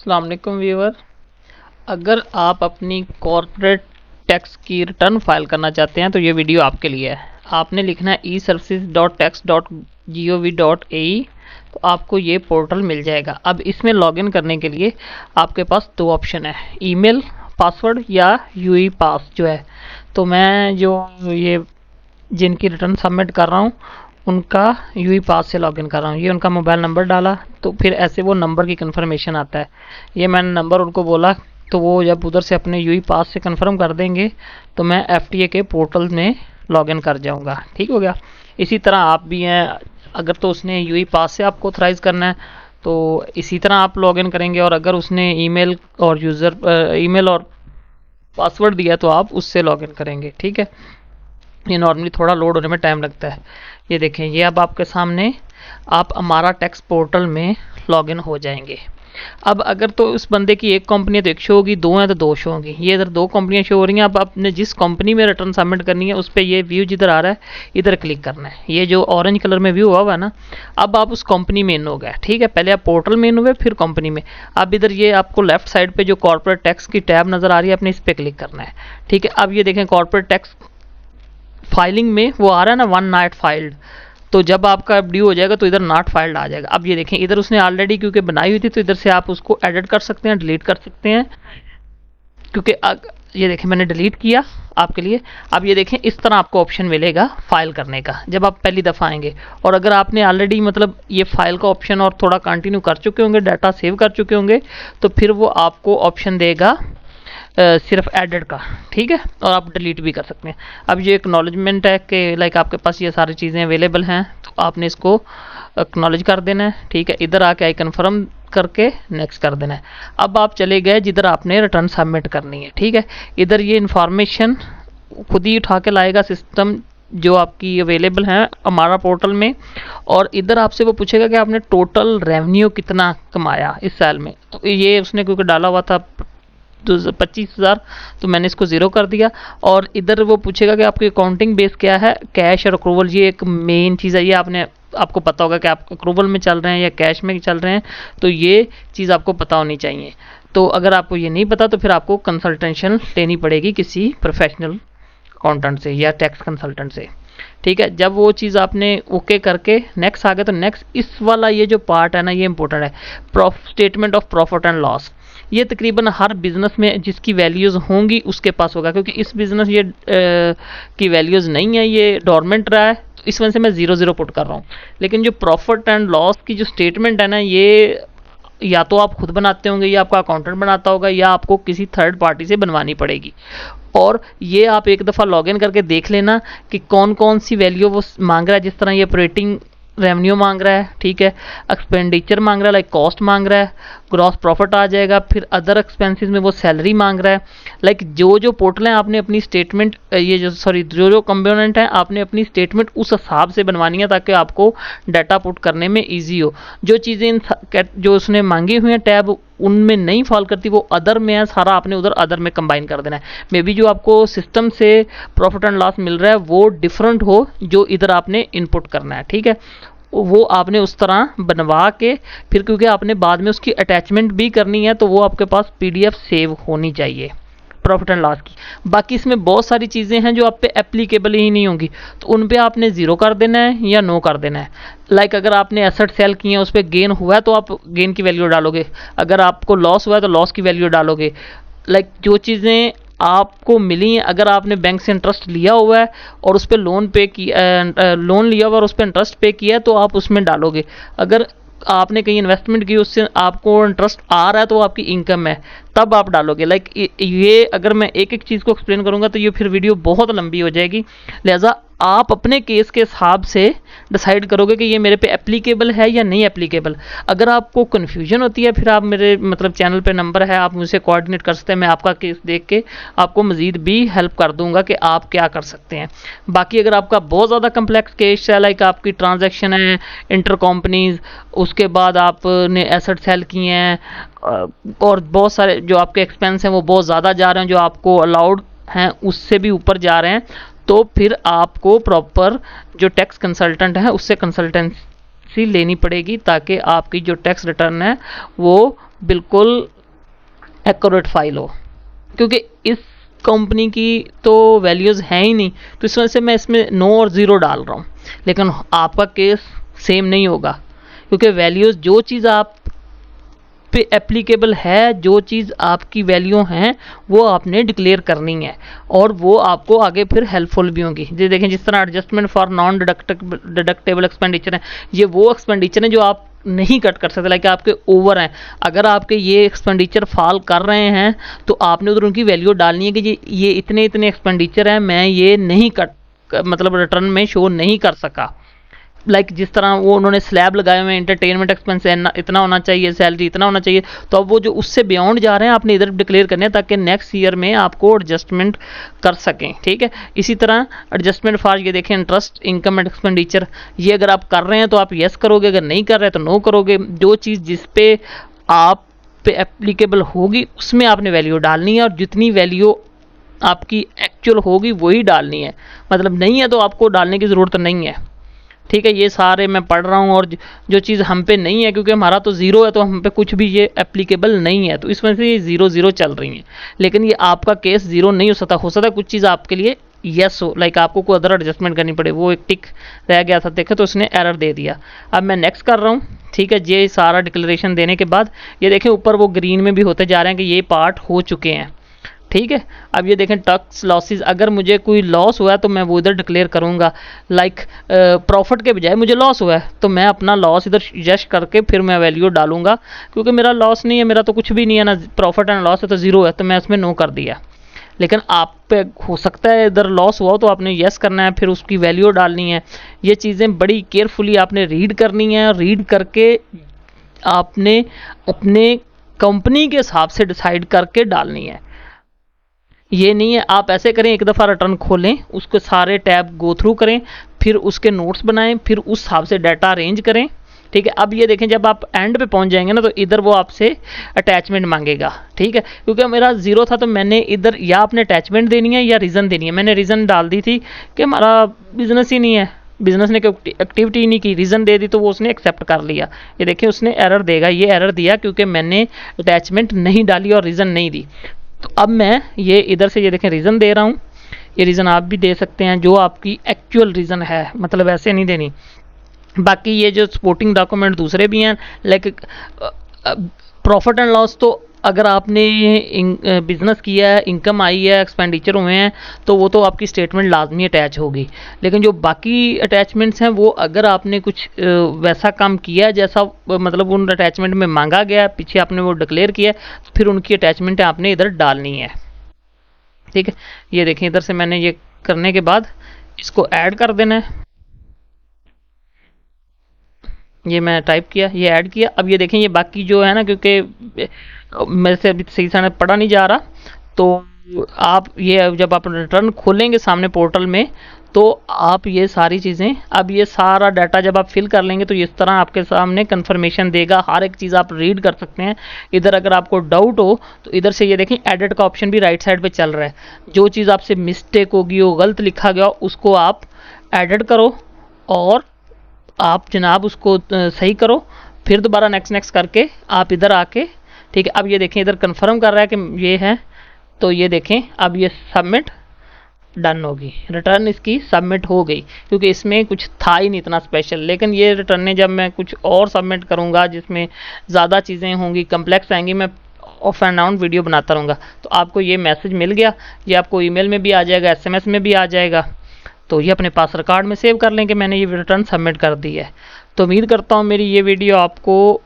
अस्सलाम वालेकुम व्यूअर। अगर आप अपनी कॉर्पोरेट टैक्स की रिटर्न फाइल करना चाहते हैं तो ये वीडियो आपके लिए है। आपने लिखना है eservices.tax.gov.ae। तो आपको ये पोर्टल मिल जाएगा। अब इसमें लॉगिन करने के लिए आपके पास दो ऑप्शन है, ईमेल पासवर्ड या यूई पास जो है। तो मैं जो ये जिनकी रिटर्न सबमिट कर रहा हूँ उनका यूई पास से लॉगिन कर रहा हूँ। ये उनका मोबाइल नंबर डाला तो फिर ऐसे वो नंबर की कंफर्मेशन आता है। ये मैंने नंबर उनको बोला तो वो जब उधर से अपने यूई पास से कंफर्म कर देंगे तो मैं एफटीए के पोर्टल में लॉगिन कर जाऊंगा। ठीक हो गया। इसी तरह आप भी हैं, अगर तो उसने यूई पास से आपको ऑथराइज करना है तो इसी तरह आप लॉगिन करेंगे, और अगर उसने ईमेल और पासवर्ड दिया तो आप उससे लॉगिन करेंगे। ठीक है। ये नॉर्मली थोड़ा लोड होने में टाइम लगता है। ये देखें, ये अब आपके सामने आप हमारा टैक्स पोर्टल में लॉगिन हो जाएंगे। अब अगर तो उस बंदे की एक कंपनी है तो एक शो होगी, दो है तो दो शो होगी। ये इधर दो कंपनियां शो हो रही हैं। अब आपने जिस कंपनी में रिटर्न सबमिट करनी है उस पर ये व्यू जिधर आ रहा है इधर क्लिक करना है। ये जो ऑरेंज कलर में व्यू हुआ है ना, अब आप उस कंपनी में इन हो गए। ठीक है। पहले आप पोर्टल में इन हुए फिर कंपनी में। अब इधर ये आपको लेफ्ट साइड पे जो कॉर्पोरेट टैक्स की टैब नजर आ रही है, आपने इस पर क्लिक करना है। ठीक है। अब ये देखें कॉर्पोरेट टैक्स फाइलिंग में वो आ रहा है ना, वन नॉट फाइल्ड। तो जब आपका ड्यू हो जाएगा तो इधर नॉट फाइल्ड आ जाएगा। अब ये देखें इधर उसने ऑलरेडी क्योंकि बनाई हुई थी तो इधर से आप उसको एडिट कर सकते हैं, डिलीट कर सकते हैं। क्योंकि ये देखें मैंने डिलीट किया आपके लिए। अब ये देखें इस तरह आपको ऑप्शन मिलेगा फाइल करने का जब आप पहली दफ़ा आएंगे। और अगर आपने ऑलरेडी मतलब ये फाइल का ऑप्शन और थोड़ा कंटिन्यू कर चुके होंगे, डाटा सेव कर चुके होंगे, तो फिर वो आपको ऑप्शन देगा सिर्फ एडिट का। ठीक है। और आप डिलीट भी कर सकते हैं। अब ये एक्नॉलेजमेंट है कि लाइक आपके पास ये सारी चीज़ें अवेलेबल हैं, तो आपने इसको एक्नॉलेज कर देना है। ठीक है। इधर आके आई कन्फर्म करके नेक्स्ट कर देना है। अब आप चले गए जिधर आपने रिटर्न सबमिट करनी है। ठीक है। इधर ये इंफॉर्मेशन खुद ही उठा के लाएगा सिस्टम जो आपकी अवेलेबल है हमारा पोर्टल में। और इधर आपसे वो पूछेगा कि आपने टोटल रेवेन्यू कितना कमाया इस साल में। तो ये उसने क्योंकि डाला हुआ था 25,000, तो मैंने इसको ज़ीरो कर दिया। और इधर वो पूछेगा कि आपकी अकाउंटिंग बेस क्या है, कैश और अक्रूवल। ये एक मेन चीज़ है। ये आपको पता होगा कि आप अक्रूवल में चल रहे हैं या कैश में चल रहे हैं, तो ये चीज़ आपको पता होनी चाहिए। तो अगर आपको ये नहीं पता तो फिर आपको कंसल्टेशन लेनी पड़ेगी किसी प्रोफेशनल अकाउंटेंट से या टैक्स कंसल्टेंट से। ठीक है। जब वो चीज़ आपने ओके करके नेक्स्ट आ गया तो नेक्स्ट इस वाला ये जो पार्ट है ना, ये इंपॉर्टेंट है, statement of profit and loss. ये तकरीबन हर बिजनेस में जिसकी वैल्यूज़ होंगी उसके पास होगा, क्योंकि इस बिजनेस ये की वैल्यूज़ नहीं है, ये डोरमेंट रहा है, तो इस वजह से मैं 0 पुट कर रहा हूँ। लेकिन जो प्रॉफिट एंड लॉस की जो स्टेटमेंट है ना, ये या तो आप खुद बनाते होंगे या आपका अकाउंटेंट बनाता होगा या आपको किसी थर्ड पार्टी से बनवानी पड़ेगी। और ये आप एक दफ़ा लॉगिन करके देख लेना कि कौन कौन सी वैल्यू वो मांग रहा है। जिस तरह ये ऑपरेटिंग रेवेन्यू मांग रहा है, ठीक है, एक्सपेंडिचर मांग रहा है, लाइक कॉस्ट मांग रहा है, ग्रॉस प्रॉफिट आ जाएगा। फिर अदर एक्सपेंसेस में वो सैलरी मांग रहा है। लाइक जो पोर्टल है आपने अपनी स्टेटमेंट जो कंपोनेंट है आपने अपनी स्टेटमेंट उस हिसाब से बनवानी है ताकि आपको डाटा पुट करने में ईजी हो। जो चीज़ें जो उसने मांगी हुई हैं टैब उनमें नहीं फॉल करती, वो अदर में है, सारा आपने उधर अदर में कंबाइन कर देना है। मे बी जो आपको सिस्टम से प्रॉफिट एंड लॉस मिल रहा है वो डिफरेंट हो जो इधर आपने इनपुट करना है। ठीक है। वो आपने उस तरह बनवा के फिर, क्योंकि आपने बाद में उसकी अटैचमेंट भी करनी है, तो वो आपके पास पीडीएफ सेव होनी चाहिए प्रॉफिट एंड लॉस की। बाकी इसमें बहुत सारी चीज़ें हैं जो आप पे एप्लीकेबल ही नहीं होंगी, तो उन पे आपने 0 कर देना है या नो कर देना है। लाइक अगर आपने एसेट सेल किए हैं उस पर गेन हुआ है तो आप गेन की वैल्यू डालोगे, अगर आपको लॉस हुआ है तो लॉस की वैल्यू डालोगे। लाइक जो चीज़ें आपको मिली हैं, अगर आपने बैंक से इंटरेस्ट लिया हुआ है और उस पर लोन लिया हुआ और उस पर इंटरेस्ट पे किया है तो आप उसमें डालोगे। अगर आपने कहीं इन्वेस्टमेंट की उससे आपको इंटरेस्ट आ रहा है तो वो आपकी इनकम है, तब आप डालोगे। लाइक ये अगर मैं एक एक चीज़ को एक्सप्लेन करूंगा तो ये फिर वीडियो बहुत लंबी हो जाएगी। लिहाजा आप अपने केस के हिसाब से डिसाइड करोगे कि ये मेरे पे एप्लीकेबल है या नहीं एप्लीकेबल। अगर आपको कन्फ्यूजन होती है फिर आप मेरे मतलब चैनल पे नंबर है, आप मुझसे कोऑर्डिनेट कर सकते हैं। मैं आपका केस देख के आपको मज़ीद भी हेल्प कर दूंगा कि आप क्या कर सकते हैं। बाकी अगर आपका बहुत ज़्यादा कम्प्लेक्स केस है, लाइक आपकी ट्रांजेक्शन है इंटर कंपनीज, उसके बाद आपने एसेट सेल किए हैं और बहुत सारे जो आपके एक्सपेंस हैं वो बहुत ज़्यादा जा रहे हैं, जो आपको अलाउड हैं उससे भी ऊपर जा रहे हैं, तो फिर आपको प्रॉपर जो टैक्स कंसल्टेंट है उससे कंसल्टेंसी लेनी पड़ेगी ताकि आपकी जो टैक्स रिटर्न है वो बिल्कुल एक्यूरेट फाइल हो, क्योंकि इस कंपनी की तो वैल्यूज़ हैं ही नहीं, तो इस वजह से मैं इसमें 9 और 0 डाल रहा हूँ। लेकिन आपका केस सेम नहीं होगा, क्योंकि वैल्यूज़ जो चीज़ आप पे एप्लीकेबल है, जो चीज़ आपकी वैल्यू हैं वो आपने डिक्लेयर करनी है, और वो आपको आगे फिर हेल्पफुल भी होंगी। ये देखें, जिस तरह adjustment for non deductible expenditure है, ये वो एक्सपेंडिचर है जो आप नहीं कट कर सकते, लाइक आपके ओवर हैं। अगर आपके ये एक्सपेंडिचर फॉल कर रहे हैं तो आपने उधर उनकी वैल्यू डालनी है कि ये इतने इतने एक्सपेंडिचर हैं, मैं ये नहीं कट मतलब रिटर्न में शो नहीं कर सका। लाइक जिस तरह वो उन्होंने स्लैब लगाए हुए हैं, एंटरटेनमेंट एक्सपेंस इतना होना चाहिए, सैलरी इतना होना चाहिए, तो अब वो जो उससे बियॉन्ड जा रहे हैं आपने इधर डिक्लेयर करने हैं, ताकि नेक्स्ट ईयर में आपको एडजस्टमेंट कर सकें। ठीक है, इसी तरह एडजस्टमेंट फॉर ये देखें इंटरेस्ट इनकम एंड एक्सपेंडिचर, ये अगर आप कर रहे हैं तो आप येस करोगे, अगर नहीं कर रहे हैं तो नो करोगे। जो चीज़ जिस पे आप पे एप्लीकेबल होगी उसमें आपने वैल्यू डालनी है, और जितनी वैल्यू आपकी एक्चुअल होगी वही डालनी है। मतलब नहीं है तो आपको डालने की ज़रूरत नहीं है। ठीक है, ये सारे मैं पढ़ रहा हूँ, और जो चीज़ हम पे नहीं है, क्योंकि हमारा तो 0 है तो हम पे कुछ भी ये एप्लीकेबल नहीं है, तो इस वजह से ये 0 चल रही है। लेकिन ये आपका केस 0 नहीं हो सकता कुछ चीज़ आपके लिए यस हो, लाइक आपको कोई अदर एडजस्टमेंट करनी पड़े। वो एक टिक रह गया था, देखे तो उसने एरर दे दिया। अब मैं नेक्स्ट कर रहा हूँ। ठीक है, ये सारा डिक्लेरेशन देने के बाद ये देखें ऊपर वो ग्रीन में भी होते जा रहे हैं कि ये पार्ट हो चुके हैं। ठीक है, अब ये देखें टैक्स लॉसेस, अगर मुझे कोई लॉस हुआ है तो मैं वो इधर डिक्लेयर करूंगा। लाइक प्रॉफिट के बजाय मुझे लॉस हुआ है तो मैं अपना लॉस इधर यश करके फिर मैं वैल्यू डालूंगा, क्योंकि मेरा लॉस नहीं है, मेरा तो कुछ भी नहीं है ना, प्रॉफिट एंड लॉस है तो 0 है, तो मैं इसमें नो कर दिया। लेकिन आप पे हो सकता है इधर लॉस हुआ तो आपने यस करना है, फिर उसकी वैल्यू डालनी है। ये चीज़ें बड़ी केयरफुली आपने रीड करनी है, रीड करके आपने अपने कंपनी के हिसाब से डिसाइड करके डालनी है। ये नहीं है आप ऐसे करें, एक दफ़ा रिटर्न खोलें, उसके सारे टैब गो थ्रू करें, फिर उसके नोट्स बनाएं, फिर उस हिसाब से डाटा अरेंज करें। ठीक है, अब ये देखें जब आप एंड पे पहुंच जाएंगे ना तो इधर वो आपसे अटैचमेंट मांगेगा। ठीक है, क्योंकि मेरा 0 था तो मैंने इधर या आपने अटैचमेंट देनी है या रीज़न देनी है। मैंने रीज़न डाल दी थी कि हमारा बिजनेस ही नहीं है, बिजनेस ने कोई एक्टिविटी नहीं की, रीज़न दे दी तो वो उसने एक्सेप्ट कर लिया। ये देखिए उसने एरर देगा, ये एरर दिया क्योंकि मैंने अटैचमेंट नहीं डाली और रीज़न नहीं दी। तो अब मैं ये इधर से ये देखें रीज़न दे रहा हूँ, ये रीज़न आप भी दे सकते हैं जो आपकी एक्चुअल रीज़न है, मतलब ऐसे नहीं देनी। बाकी ये जो सपोर्टिंग डॉक्यूमेंट दूसरे भी हैं, लाइक प्रॉफिट एंड लॉस, तो अगर आपने बिजनेस किया है, इनकम आई है, एक्सपेंडिचर हुए हैं, तो वो तो आपकी स्टेटमेंट लाजमी अटैच होगी। लेकिन जो बाकी अटैचमेंट्स हैं वो अगर आपने कुछ वैसा काम किया है जैसा मतलब उन अटैचमेंट में मांगा गया, पीछे आपने वो डिक्लेयर किया, तो फिर उनकी अटैचमेंट आपने इधर डालनी है। ठीक है, ये देखें इधर से मैंने ये करने के बाद इसको ऐड कर देना है। ये मैं टाइप किया, ये ऐड किया। अब ये देखें ये बाकी जो है ना, क्योंकि मेरे से अभी सही से पढ़ा नहीं जा रहा, तो आप ये जब आप रिटर्न खोलेंगे सामने पोर्टल में तो आप ये सारी चीज़ें, अब ये सारा डाटा जब आप फिल कर लेंगे तो इस तरह आपके सामने कंफर्मेशन देगा, हर एक चीज़ आप रीड कर सकते हैं। इधर अगर आपको डाउट हो तो इधर से ये देखें एडिट का ऑप्शन भी राइट साइड पे चल रहा है। जो चीज़ आपसे मिस्टेक होगी, वो गलत लिखा गया, उसको आप एडिट करो और आप जनाब उसको सही करो, फिर दोबारा नेक्स्ट नेक्स्ट करके आप इधर आके, ठीक है। अब ये देखें इधर कंफर्म कर रहा है कि ये है, तो ये देखें अब ये सबमिट डन होगी, रिटर्न इसकी सबमिट हो गई, क्योंकि इसमें कुछ था ही नहीं इतना स्पेशल। लेकिन ये रिटर्न जब मैं कुछ और सबमिट करूँगा जिसमें ज़्यादा चीज़ें होंगी, कम्प्लेक्स आएंगी, मैं ऑफ एंड ऑन वीडियो बनाता रहूँगा, तो आपको ये मैसेज मिल गया, ये आपको ईमेल में भी आ जाएगा, SMS में भी आ जाएगा, तो ये अपने पास रिकॉर्ड में सेव कर लें कि मैंने ये रिटर्न सबमिट कर दी है। तो उम्मीद करता हूँ मेरी ये वीडियो आपको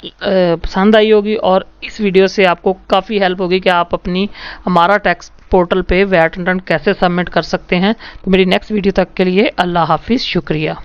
पसंद आई होगी और इस वीडियो से आपको काफ़ी हेल्प होगी कि आप अपनी हमारा टैक्स पोर्टल पे वैट रिटर्न कैसे सबमिट कर सकते हैं। तो मेरी नेक्स्ट वीडियो तक के लिए अल्लाह हाफिज़, शुक्रिया।